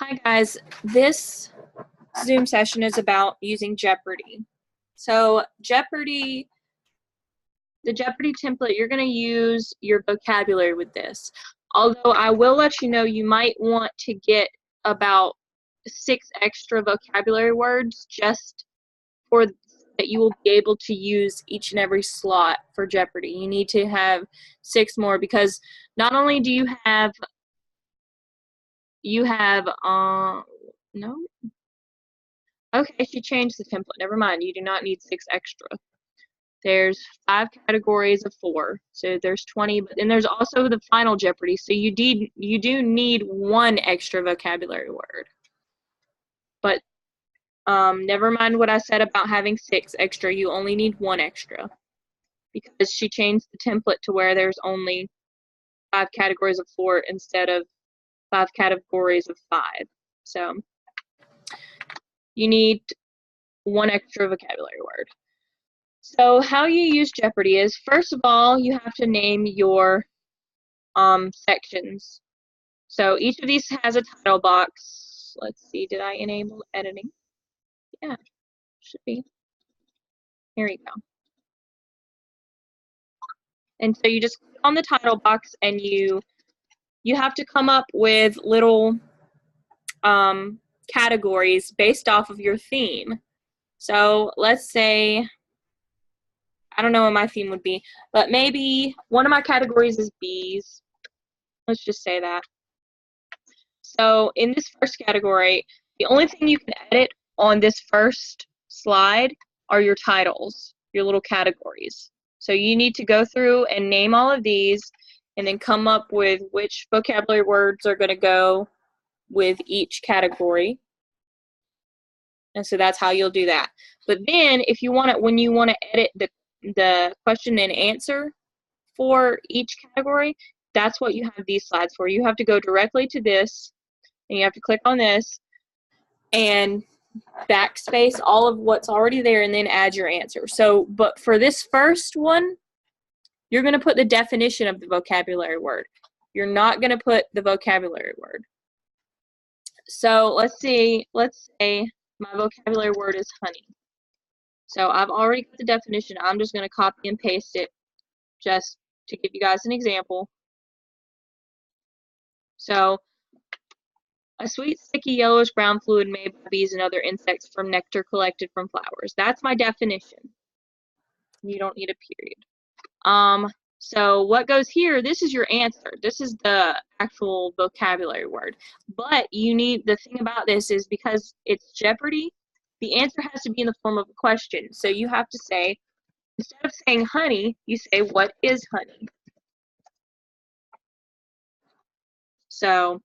Hi guys, this Zoom session is about using Jeopardy. So Jeopardy, the Jeopardy template, you're going to use your vocabulary with this. Although I will let you know you might want to get about 6 extra vocabulary words just for that you will be able to use each and every slot for Jeopardy. You need to have 6 more because not only do you have no. Okay, she changed the template. Never mind. You do not need 6 extra. There's 5 categories of 4. So there's 20, but then there's also the final Jeopardy. So you do need 1 extra vocabulary word. But never mind what I said about having 6 extra. You only need 1 extra. Because she changed the template to where there's only 5 categories of 4 instead of 5 categories of 5. So you need 1 extra vocabulary word. So how you use Jeopardy is, first of all, you have to name your sections. So each of these has a title box. Let's see, did I enable editing? Yeah, should be. Here we go. And so you just click on the title box and you have to come up with little categories based off of your theme. So let's say, I don't know what my theme would be, but maybe one of my categories is bees. Let's just say that. So in this first category, the only thing you can edit on this first slide are your titles, your little categories. So you need to go through and name all of these and then come up with which vocabulary words are going to go with each category. And so that's how you'll do that. But then if you want it, when you want to edit the question and answer for each category, that's what you have these slides for. You have to go directly to this and you have to click on this and backspace all of what's already there and then add your answer. So, but for this first one, you're going to put the definition of the vocabulary word. You're not going to put the vocabulary word. So let's say my vocabulary word is honey. So I've already got the definition. I'm just going to copy and paste it just to give you guys an example. So, a sweet, sticky, yellowish-brown fluid made by bees and other insects from nectar collected from flowers. That's my definition. You don't need a period. So what goes here, this is your answer. This is the actual vocabulary word. But you need, the thing about this is because it's Jeopardy, the answer has to be in the form of a question. So you have to say, instead of saying honey, you say, what is honey? So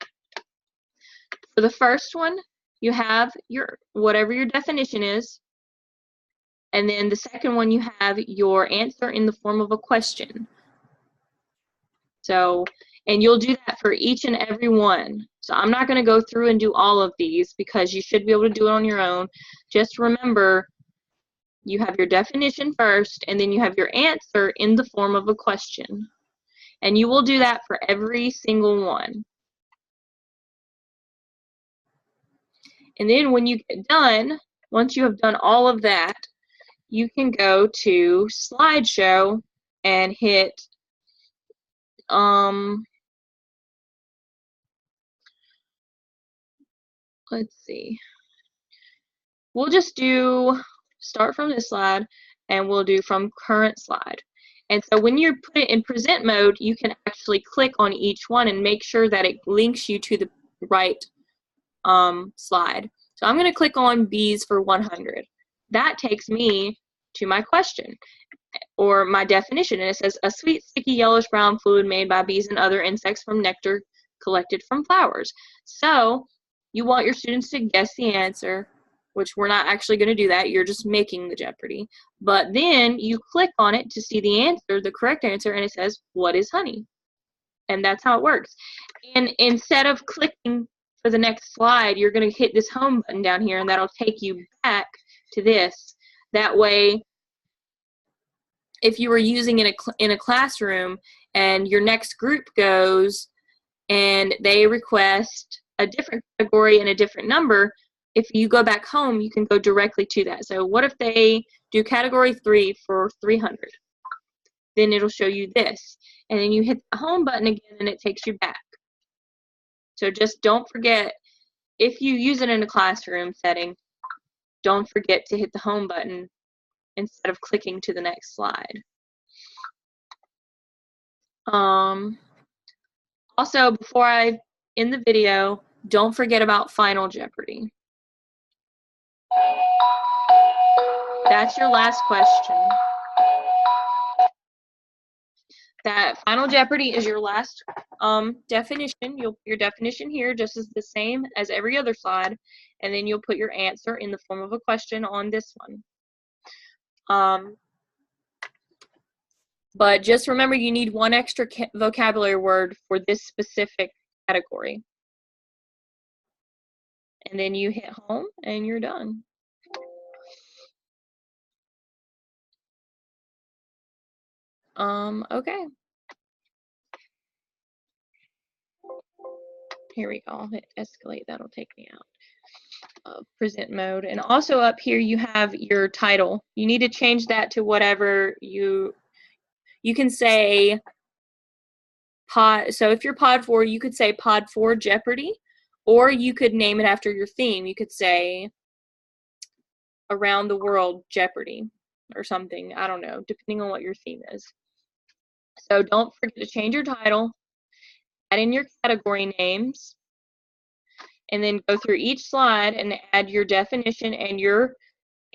for the first one, you have your whatever your definition is, and then the second one you have your answer in the form of a question. So, and you'll do that for each and every one. So I'm not going to go through and do all of these because you should be able to do it on your own. Just remember, you have your definition first, and then you have your answer in the form of a question. And you will do that for every single one. And then when you get done, once you have done all of that, you can go to slideshow and hit let's see. We'll just do start from this slide and we'll do from current slide. And so when you put it in present mode, you can actually click on each one and make sure that it links you to the right slide. So I'm going to click on bees for 100. That takes me to my question or my definition, and it says a sweet, sticky, yellowish-brown fluid made by bees and other insects from nectar collected from flowers. So you want your students to guess the answer, which we're not actually going to do that. You're just making the Jeopardy. But then you click on it to see the answer, the correct answer, and it says, what is honey? And that's how it works. And instead of clicking for the next slide, you're going to hit this home button down here, and that'll take you back to this. That way, if you were using in a classroom and your next group goes and they request a different category and a different number, if you go back home, you can go directly to that. So what if they do category 3 for 300? Then it'll show you this. And then you hit the home button again and it takes you back. So just don't forget, if you use it in a classroom setting, don't forget to hit the home button instead of clicking to the next slide. Also, before I end the video, don't forget about Final Jeopardy. That's your last question. That Final Jeopardy is your last definition. You'll put your definition here just as the same as every other slide, and then you'll put your answer in the form of a question on this one. But just remember, you need one extra vocabulary word for this specific category. And then you hit home and you're done. Okay. Here we go. I'll hit escalate. That'll take me out of present mode. And also up here you have your title. You need to change that to whatever you can say pod. So if you're pod 4, you could say pod 4 Jeopardy, or you could name it after your theme. You could say Around the World Jeopardy or something. I don't know, depending on what your theme is. So don't forget to change your title, add in your category names, and then go through each slide and add your definition and your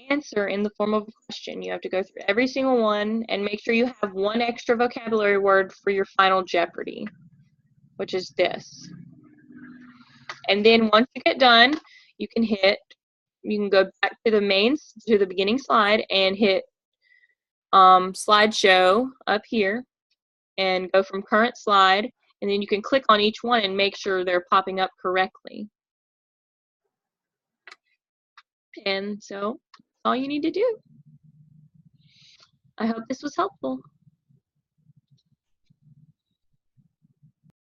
answer in the form of a question. You have to go through every single one and make sure you have one extra vocabulary word for your Final Jeopardy, which is this. And then once you get done, you can go back to the beginning slide and hit slideshow up here and go from current slide, and then you can click on each one and make sure they're popping up correctly. And so that's all you need to do. I hope this was helpful.